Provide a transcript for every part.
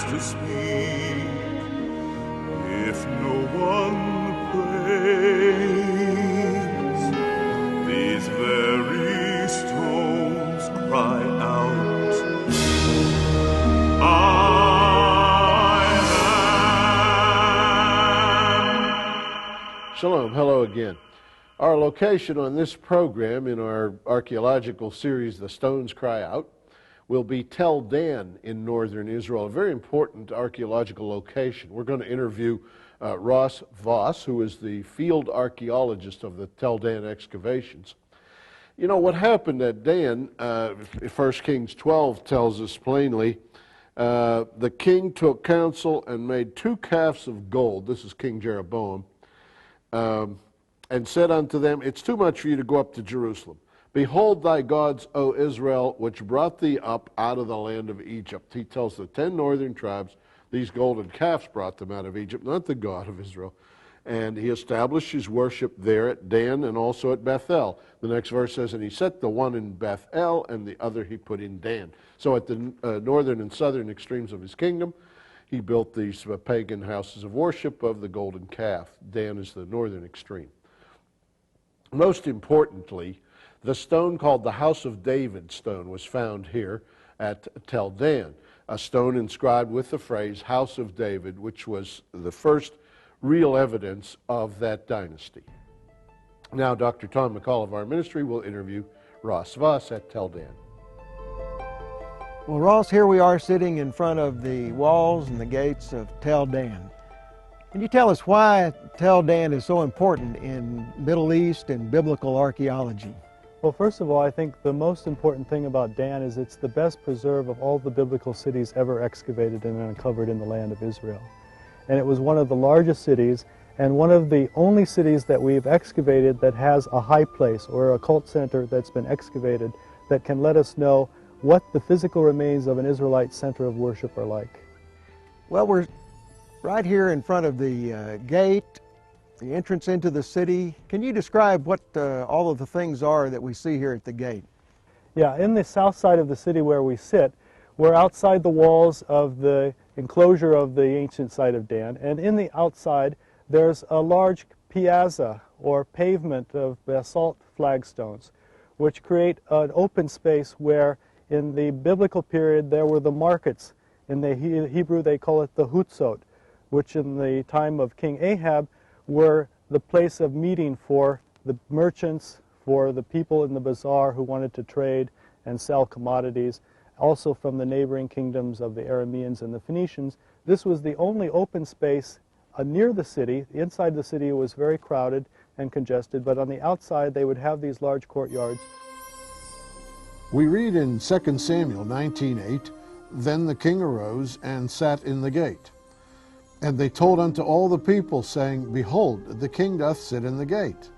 to speak, if no one prays, these very stones cry out, I am. Shalom, hello again. Our location on this program in our archaeological series, The Stones Cry Out, will be Tel Dan in northern Israel, a very important archaeological location. We're going to interview Ross Voss, who is the field archaeologist of the Tel Dan excavations. You know, what happened at Dan, 1 Kings 12 tells us plainly, the king took counsel and made 2 calves of gold, this is King Jeroboam, and said unto them, it's too much for you to go up to Jerusalem. Behold thy gods, O Israel, which brought thee up out of the land of Egypt. He tells the 10 northern tribes, these golden calves brought them out of Egypt, not the God of Israel. And he established his worship there at Dan and also at Bethel. The next verse says, and he set the one in Bethel and the other he put in Dan. So at the northern and southern extremes of his kingdom, he built these pagan houses of worship of the golden calf. Dan is the northern extreme. Most importantly, the stone called the House of David stone was found here at Tel Dan, a stone inscribed with the phrase House of David, which was the first real evidence of that dynasty. Now, Dr. Tom McCall of our ministry will interview Ross Voss at Tel Dan. Well, Ross, here we are sitting in front of the walls and the gates of Tel Dan. Can you tell us why Tel Dan is so important in Middle East and biblical archaeology? Well, first of all, I think the most important thing about Dan is it's the best preserve of all the biblical cities ever excavated and uncovered in the land of Israel. And it was one of the largest cities and one of the only cities that we've excavated that has a high place or a cult center that's been excavated that can let us know what the physical remains of an Israelite center of worship are like. Well, we're right here in front of the gate, the entrance into the city. Can you describe what all of the things are that we see here at the gate? Yeah, in the south side of the city where we sit, we're outside the walls of the enclosure of the ancient site of Dan, and in the outside there's a large piazza or pavement of basalt flagstones, which create an open space where in the biblical period there were the markets. In the Hebrew they call it the hutzot, which in the time of King Ahab were the place of meeting for the merchants, for the people in the bazaar who wanted to trade and sell commodities, also from the neighboring kingdoms of the Arameans and the Phoenicians. This was the only open space near the city. Inside the city was very crowded and congested, but on the outside they would have these large courtyards. We read in 2 Samuel 19:8, then the king arose and sat in the gate. And they told unto all the people, saying, behold, the king doth sit in the gate.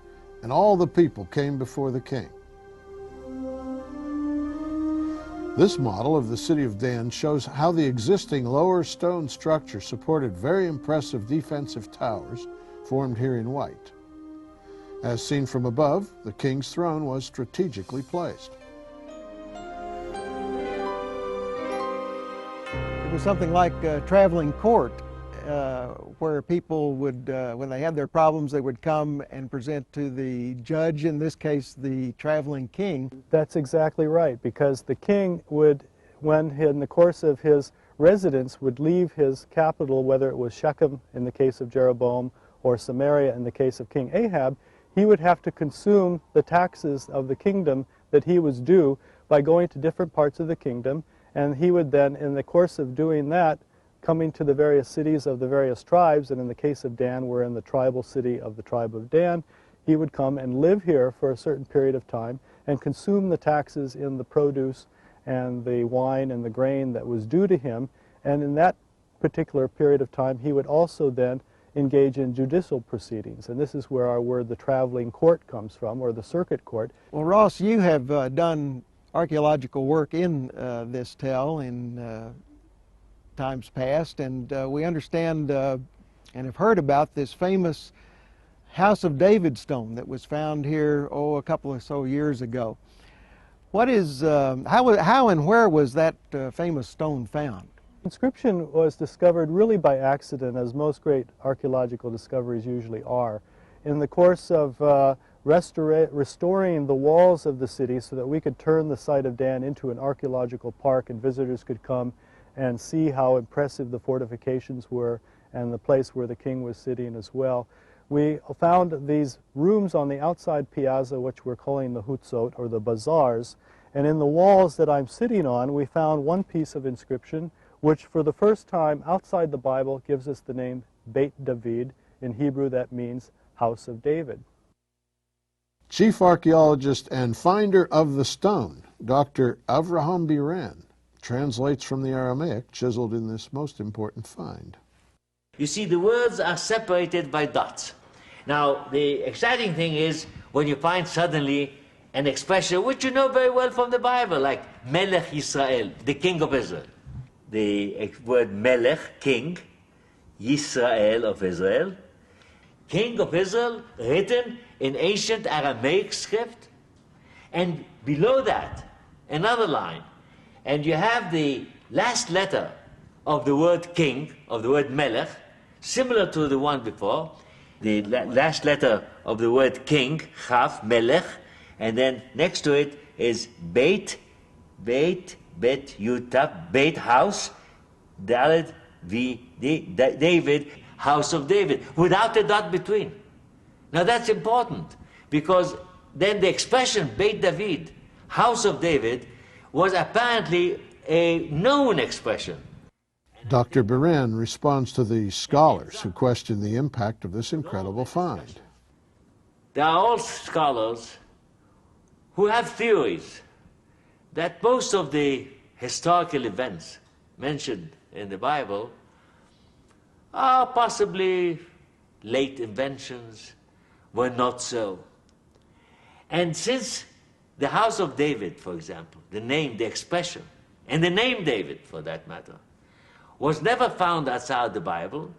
And all the people came before the king. This model of the city of Dan shows how the existing lower stone structure supported very impressive defensive towers formed here in white. As seen from above, the king's throne was strategically placed. It was something like a traveling court, where people would, when they had their problems, they would come and present to the judge, in this case the traveling king. That's exactly right, because the king would, when in the course of his residence, would leave his capital, whether it was Shechem in the case of Jeroboam or Samaria in the case of King Ahab, he would have to consume the taxes of the kingdom that he was due by going to different parts of the kingdom, and he would then, in the course of doing that, coming to the various cities of the various tribes, and in the case of Dan, we're in the tribal city of the tribe of Dan, he would come and live here for a certain period of time and consume the taxes in the produce and the wine and the grain that was due to him, and in that particular period of time he would also then engage in judicial proceedings, and this is where our word the traveling court comes from, or the circuit court. Well, Ross, you have done archaeological work in this Tel in times past, and we understand and have heard about this famous House of David stone that was found here, a couple of so years ago. What is, how and where was that famous stone found? Inscription was discovered really by accident, as most great archaeological discoveries usually are. In the course of restoring the walls of the city so that we could turn the site of Dan into an archaeological park and visitors could come and see how impressive the fortifications were and the place where the king was sitting as well. We found these rooms on the outside piazza, which we're calling the hutzot, or the bazaars, and in the walls that I'm sitting on we found one piece of inscription which for the first time outside the Bible gives us the name Beit David. In Hebrew that means House of David. Chief archaeologist and finder of the stone, Dr. Avraham Biran, translates from the Aramaic chiseled in this most important find. You see, the words are separated by dots. Now, the exciting thing is when you find suddenly an expression which you know very well from the Bible, like Melech Yisrael, the king of Israel. The word Melech, king, Yisrael of Israel, king of Israel, written in ancient Aramaic script, and below that, another line, and you have the last letter of the word king, of the word Melech, similar to the one before, the last letter of the word king, Chaf, Melech, and then next to it is Beit, Yutaf, Beit, house, Dalet, David, house of David, without a dot between. Now that's important, because then the expression Beit David, house of David, was apparently a known expression. Dr. Biran responds to the scholars who question the impact of this incredible find. There are all scholars who have theories that most of the historical events mentioned in the Bible are possibly late inventions, were not so. And since the house of David, for example, the name, the expression, and the name David, for that matter, was never found outside the Bible,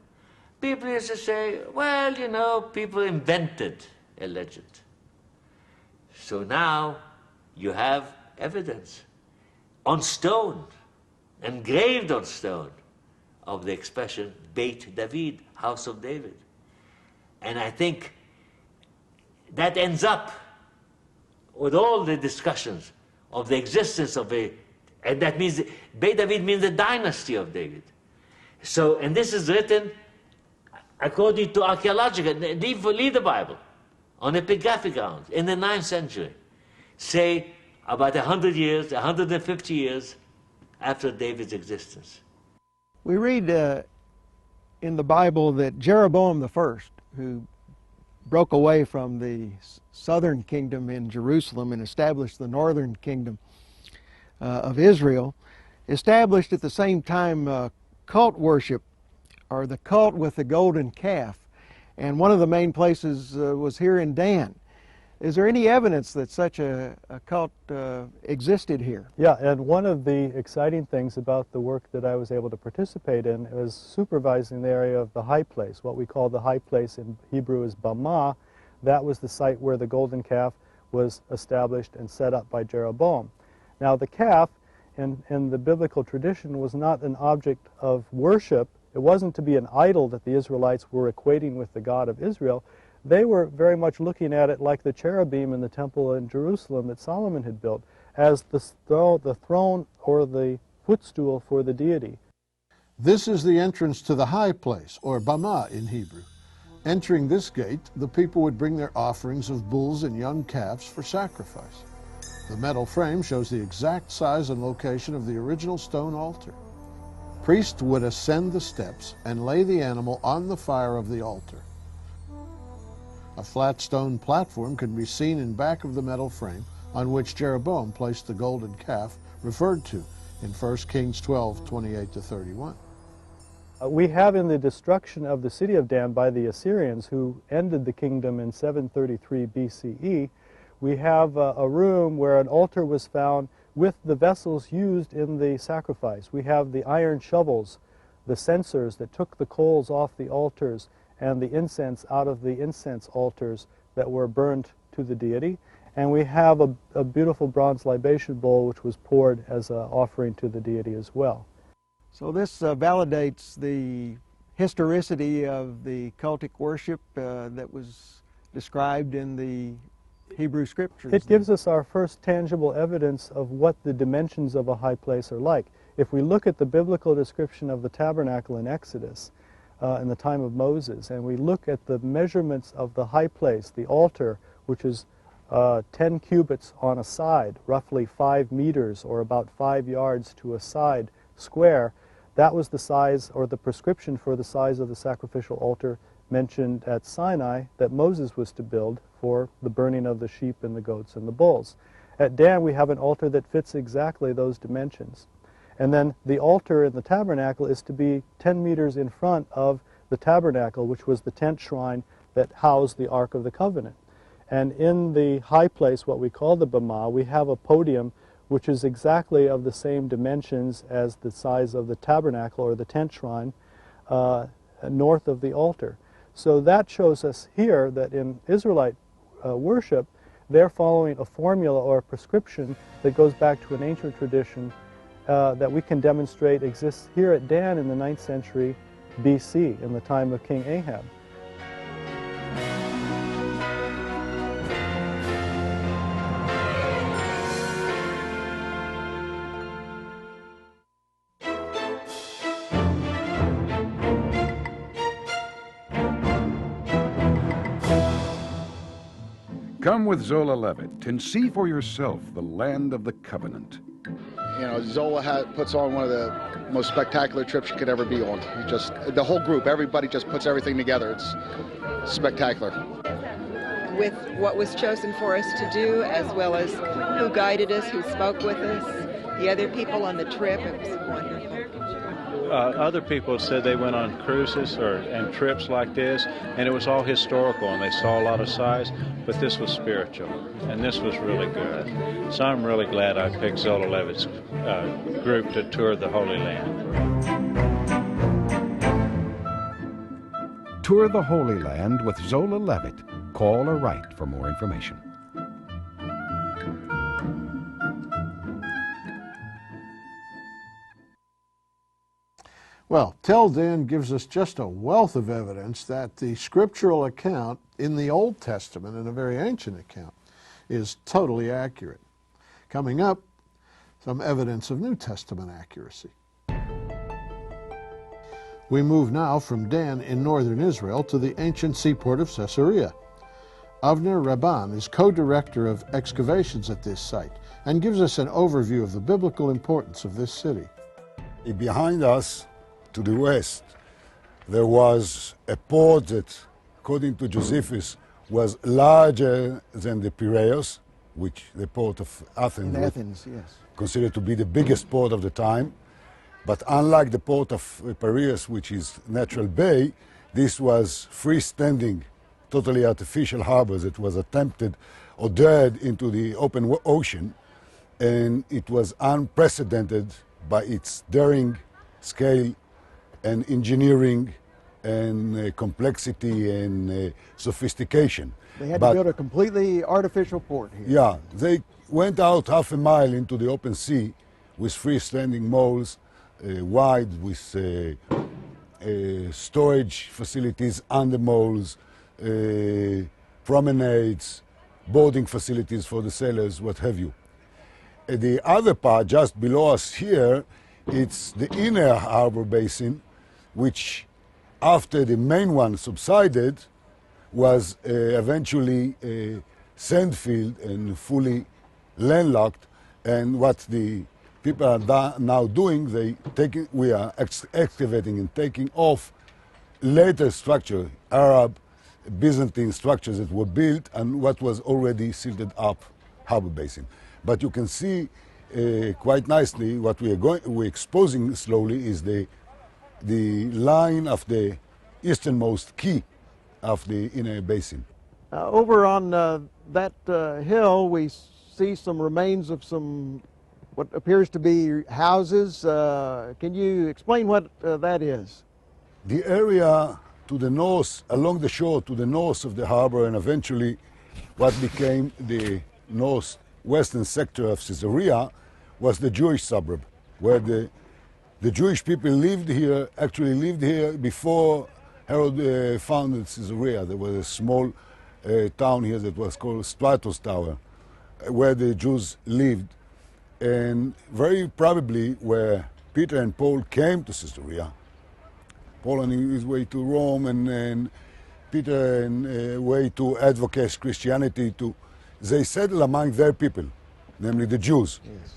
people used to say, well, you know, people invented a legend. So now you have evidence on stone, engraved on stone, of the expression Beit David, house of David. And I think that ends up with all the discussions of the existence of and that means, Beit David means the dynasty of David. So, and this is written according to archaeological, leave the Bible, on epigraphic grounds, in the 9th century, say about 100 years, 150 years after David's existence. We read in the Bible that Jeroboam I, who broke away from the southern kingdom in Jerusalem and established the northern kingdom of Israel, established at the same time cult worship, or the cult with the golden calf. And one of the main places was here in Dan. Is there any evidence that such a cult existed here? Yeah, and one of the exciting things about the work that I was able to participate in was supervising the area of the high place. What we call the high place in Hebrew is Bama. That was the site where the golden calf was established and set up by Jeroboam. Now the calf in the biblical tradition was not an object of worship. It wasn't to be an idol that the Israelites were equating with the God of Israel. They were very much looking at it like the cherubim in the temple in Jerusalem that Solomon had built, as the throne or the footstool for the deity. This is the entrance to the high place, or Bama in Hebrew. Entering this gate, the people would bring their offerings of bulls and young calves for sacrifice. The metal frame shows the exact size and location of the original stone altar. Priests would ascend the steps and lay the animal on the fire of the altar. A flat stone platform can be seen in back of the metal frame on which Jeroboam placed the golden calf referred to in 1 Kings 12, 28-31. We have in the destruction of the city of Dan by the Assyrians, who ended the kingdom in 733 BCE, we have a room where an altar was found with the vessels used in the sacrifice. We have the iron shovels, the censers that took the coals off the altars, and the incense out of the incense altars that were burned to the deity. And we have a beautiful bronze libation bowl which was poured as an offering to the deity as well. So this validates the historicity of the cultic worship that was described in the Hebrew Scriptures. It gives us our first tangible evidence of what the dimensions of a high place are like. If we look at the biblical description of the tabernacle in Exodus in the time of Moses, and we look at the measurements of the high place, the altar, which is 10 cubits on a side, roughly 5 meters or about 5 yards to a side square, that was the size or the prescription for the size of the sacrificial altar mentioned at Sinai that Moses was to build for the burning of the sheep and the goats and the bulls. At Dan we have an altar that fits exactly those dimensions. And then the altar in the tabernacle is to be 10 meters in front of the tabernacle, which was the tent shrine that housed the Ark of the Covenant. And in the high place, what we call the bama, we have a podium which is exactly of the same dimensions as the size of the tabernacle or the tent shrine north of the altar. So that shows us here that in Israelite worship, they're following a formula or a prescription that goes back to an ancient tradition that we can demonstrate exists here at Dan in the 9th century BC, in the time of King Ahab. Come with Zola Levitt and see for yourself the land of the covenant. You know, Zola puts on one of the most spectacular trips you could ever be on. The whole group, everybody just puts everything together. It's spectacular. With what was chosen for us to do, as well as who guided us, who spoke with us, the other people on the trip, it was wonderful. Other people said they went on cruises and trips like this, and it was all historical, and they saw a lot of sights, but this was spiritual, and this was really good. So I'm really glad I picked Zola Levitt's group to tour the Holy Land. Tour the Holy Land with Zola Levitt. Call or write for more information. Well, Tel Dan gives us just a wealth of evidence that the scriptural account in the Old Testament, and a very ancient account, is totally accurate. Coming up, some evidence of New Testament accuracy. We move now from Dan in northern Israel to the ancient seaport of Caesarea. Avner Rabban is co-director of excavations at this site and gives us an overview of the biblical importance of this city. Behind us, to the west, there was a port that, according to Josephus, was larger than the Piraeus, which the port of Athens, Yes. considered to be the biggest port of the time. But unlike the port of Piraeus, which is natural bay, this was freestanding, totally artificial harbor that was attempted or dared into the open ocean, and it was unprecedented by its daring, scale, and engineering, and complexity, and sophistication. They had to build a completely artificial port here. Yeah, they went out half a mile into the open sea with freestanding moles, wide with storage facilities under moles, promenades, boarding facilities for the sailors, what have you. The other part, just below us here, it's the inner harbor basin, which after the main one subsided, was eventually sand filled and fully landlocked. And what the people are now doing, we are excavating and taking off later structure, Arab, Byzantine structures that were built and what was already silted up harbor basin. But you can see quite nicely what we're exposing slowly is the line of the easternmost key of the inner basin. Over on that hill, we see some remains of some what appears to be houses. Can you explain what that is? The area to the north, along the shore to the north of the harbor, and eventually what became the northwestern sector of Caesarea, was the Jewish suburb, where the The Jewish people lived here, actually lived here before Herod founded Caesarea. There was a small town here that was called Stratos Tower, where the Jews lived. And very probably where Peter and Paul came to Caesarea, Paul on his way to Rome and Peter on way to advocate Christianity, they settled among their people, namely the Jews. Yes.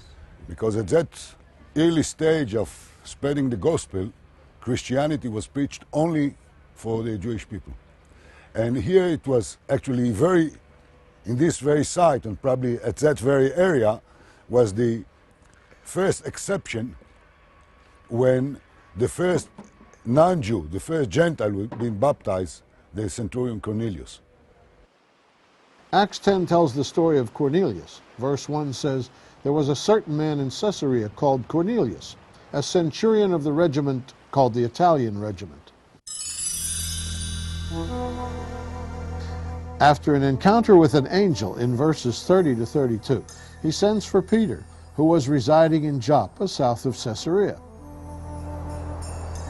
Because at that early stage of spreading the gospel, Christianity was preached only for the Jewish people. And here it was actually in this very site and probably at that very area was the first exception when the first non-Jew, the first Gentile being baptized, the centurion Cornelius. Acts 10 tells the story of Cornelius. Verse 1 says, "There was a certain man in Caesarea called Cornelius, a centurion of the regiment called the Italian regiment." After an encounter with an angel in verses 30 to 32, he sends for Peter, who was residing in Joppa, south of Caesarea.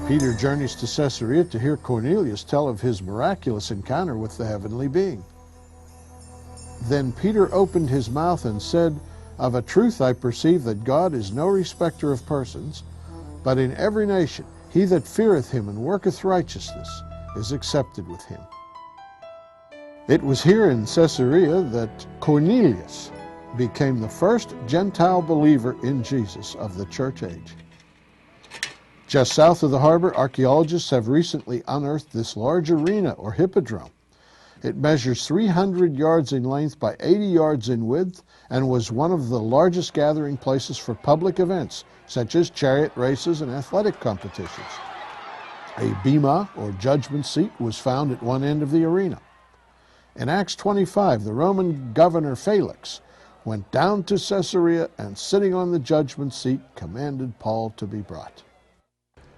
Peter journeys to Caesarea to hear Cornelius tell of his miraculous encounter with the heavenly being. Then Peter opened his mouth and said, "Of a truth I perceive that God is no respecter of persons, but in every nation he that feareth him and worketh righteousness is accepted with him." It was here in Caesarea that Cornelius became the first Gentile believer in Jesus of the church age. Just south of the harbor, archaeologists have recently unearthed this large arena or hippodrome. It measures 300 yards in length by 80 yards in width and was one of the largest gathering places for public events, such as chariot races and athletic competitions. A bema, or judgment seat, was found at one end of the arena. In Acts 25, the Roman governor Felix went down to Caesarea and, sitting on the judgment seat, commanded Paul to be brought.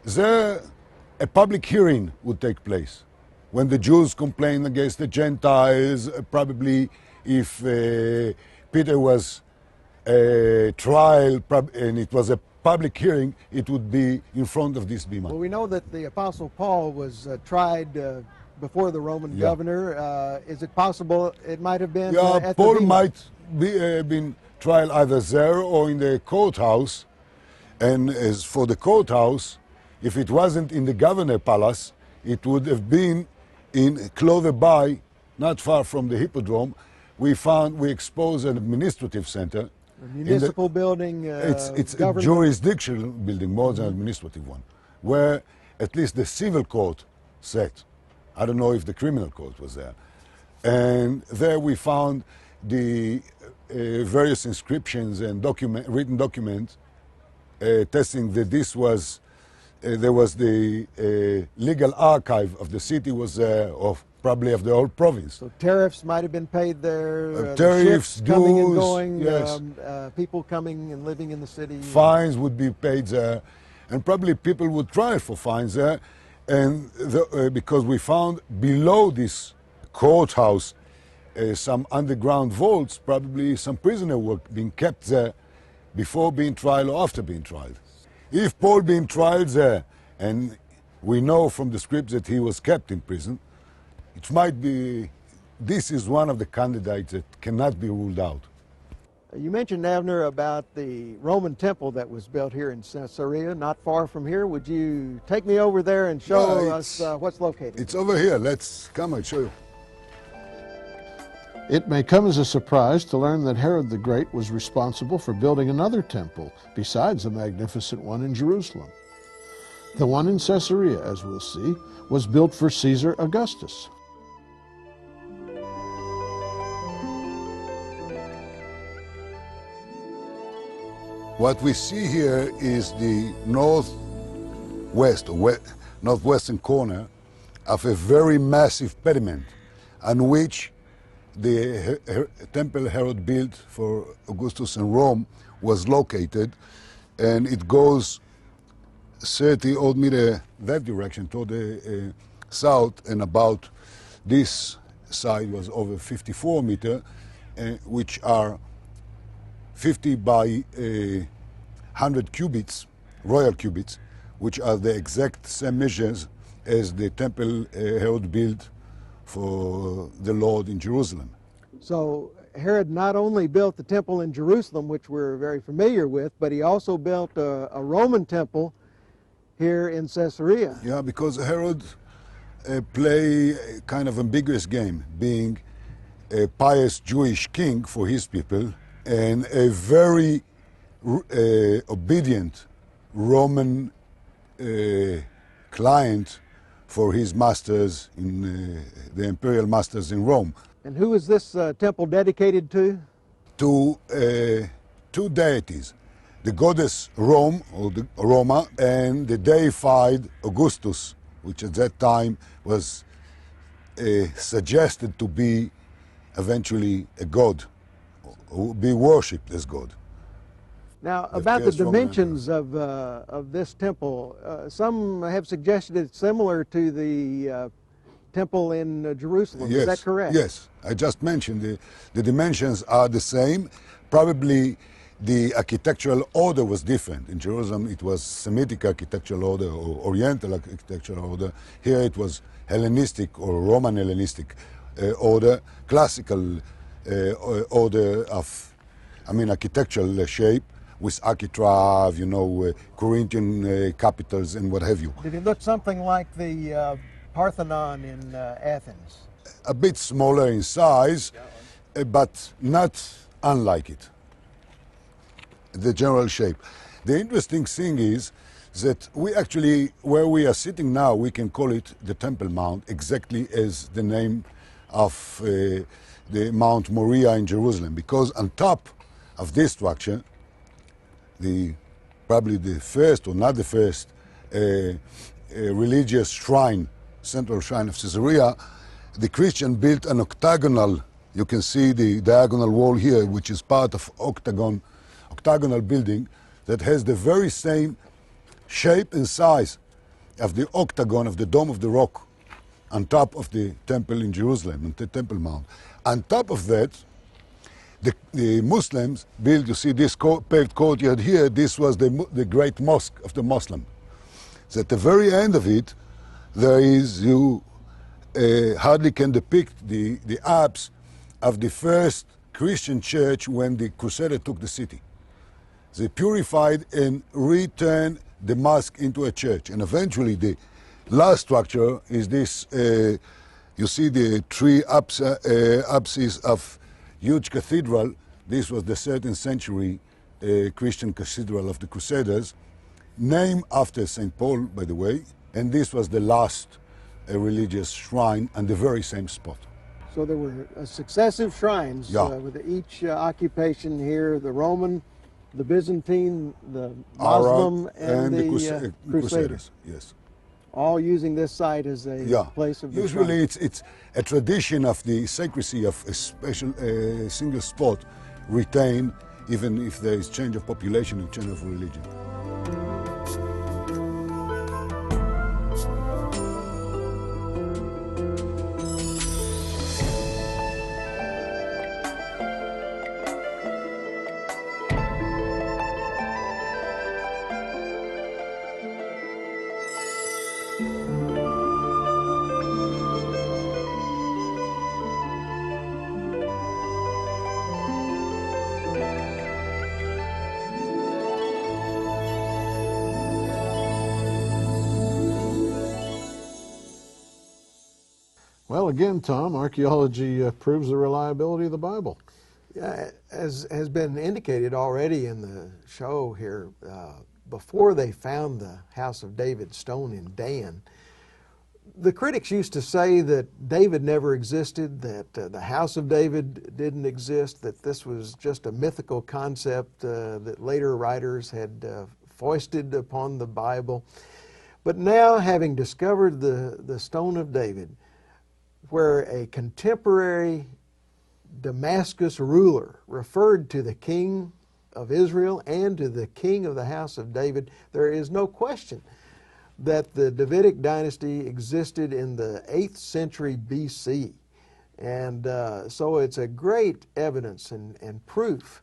There, a public hearing would take place when the Jews complained against the Gentiles, probably if Peter was trial and it was a public hearing, it would be in front of this bema. Well, we know that the Apostle Paul was tried before the Roman governor. Is it possible it might have been at Paul the bema? might be been trial either there or in the courthouse. And as for the courthouse, if it wasn't in the governor palace, it would have been in closer by, not far from the hippodrome. We exposed an administrative center. A municipal building. It's a jurisdictional building more than an administrative one, where at least the civil court sat. I don't know if the criminal court was there. And there we found the various inscriptions and written documents attesting that this was there was the legal archive of the city was there, of probably of the whole province. So tariffs might have been paid there. Tariffs, ships coming and dues, going. yes. People coming and living in the city. Fines would be paid there, and probably people would try for fines there. And because we found below this courthouse some underground vaults, probably some prisoners were being kept there before being tried or after being tried. If Paul being tried there, and we know from the scripts that he was kept in prison, it might be, this is one of the candidates that cannot be ruled out. You mentioned, Avner, about the Roman temple that was built here in Caesarea, not far from here. Would you take me over there and show us what's located? It's over here. Let's come and show you. It may come as a surprise to learn that Herod the Great was responsible for building another temple besides the magnificent one in Jerusalem. The one in Caesarea, as we'll see, was built for Caesar Augustus. What we see here is the northwestern corner of a very massive pediment on which the temple Herod built for Augustus in Rome was located, and it goes 30 odd meters that direction toward the south, and about this side was over 54 meters, which are 50 by 100 cubits, royal cubits, which are the exact same measures as the temple Herod built for the Lord in Jerusalem. So Herod not only built the temple in Jerusalem, which we're very familiar with, but he also built a Roman temple here in Caesarea. Yeah, because Herod play a kind of ambiguous game, being a pious Jewish king for his people and a very obedient Roman client for his masters, in the imperial masters in Rome. And who is this temple dedicated to? To two deities, the goddess Rome, or the Roma, and the deified Augustus, which at that time was suggested to be eventually a god, or be worshipped as god. Now, about the dimensions of this temple, some have suggested it's similar to the temple in Jerusalem. Yes, is that correct? Yes, I just mentioned the dimensions are the same. Probably the architectural order was different. In Jerusalem it was Semitic architectural order or Oriental architectural order. Here it was Hellenistic or Roman Hellenistic order, classical order of, architectural shape with architrave, Corinthian capitals and what have you. Did it look something like the Parthenon in Athens? A bit smaller in size, but not unlike it, the general shape. The interesting thing is that we actually, where we are sitting now, we can call it the Temple Mount, exactly as the name of the Mount Moriah in Jerusalem, because on top of this structure, probably the first or not the first religious shrine, central shrine of Caesarea, the Christian built an octagonal, you can see the diagonal wall here, which is part of octagonal building that has the very same shape and size of the octagon of the Dome of the Rock on top of the temple in Jerusalem, on the Temple Mount. On top of that, the Muslims built, you see this paved courtyard here, this was the great mosque of the Muslim. So at the very end of it, there is, you hardly can depict the apse of the first Christian church when the Crusaders took the city. They purified and returned the mosque into a church. And eventually the last structure is this, you see the three apses of huge cathedral. This was the 13th century Christian cathedral of the Crusaders, named after St. Paul, by the way, and this was the last religious shrine on the very same spot. So there were successive shrines with each occupation here, the Roman, the Byzantine, the Muslim, Arab, and the Crusaders. Yes. All using this site as a place of the Usually shrine. it's a tradition of the secrecy of a special single spot retained, even if there is change of population and change of religion. Well, again, Tom, archaeology proves the reliability of the Bible. Yeah, as has been indicated already in the show here, before they found the House of David stone in Dan, the critics used to say that David never existed, that the House of David didn't exist, that this was just a mythical concept that later writers had foisted upon the Bible. But now, having discovered the Stone of David, where a contemporary Damascus ruler referred to the king of Israel and to the king of the house of David, there is no question that the Davidic dynasty existed in the 8th century BC. And so it's a great evidence and proof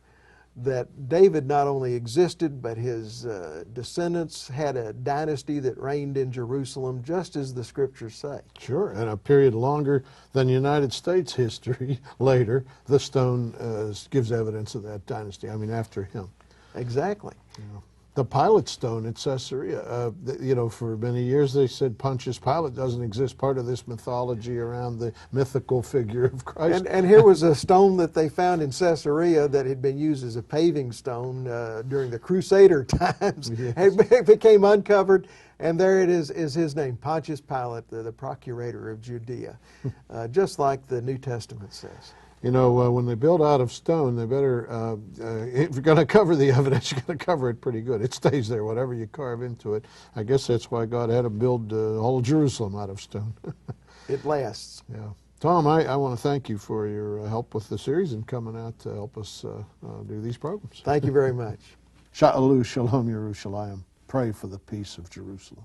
that David not only existed, but his descendants had a dynasty that reigned in Jerusalem, just as the scriptures say. Sure, and a period longer than United States history later, the stone gives evidence of that dynasty, I mean after him. Exactly. Yeah. The Pilate stone at Caesarea, you know, for many years they said Pontius Pilate doesn't exist, part of this mythology around the mythical figure of Christ. And here was a stone that they found in Caesarea that had been used as a paving stone during the Crusader times. Yes. It became uncovered, and there it is his name, Pontius Pilate, the procurator of Judea, just like the New Testament says. You know, when they build out of stone, they better, if you're going to cover the evidence, you're going to cover it pretty good. It stays there, whatever you carve into it. I guess that's why God had to build the whole Jerusalem out of stone. It lasts. Yeah. Tom, I want to thank you for your help with the series and coming out to help us do these programs. Thank you very much. Sha'alu Shalom Yerushalayim. Pray for the peace of Jerusalem.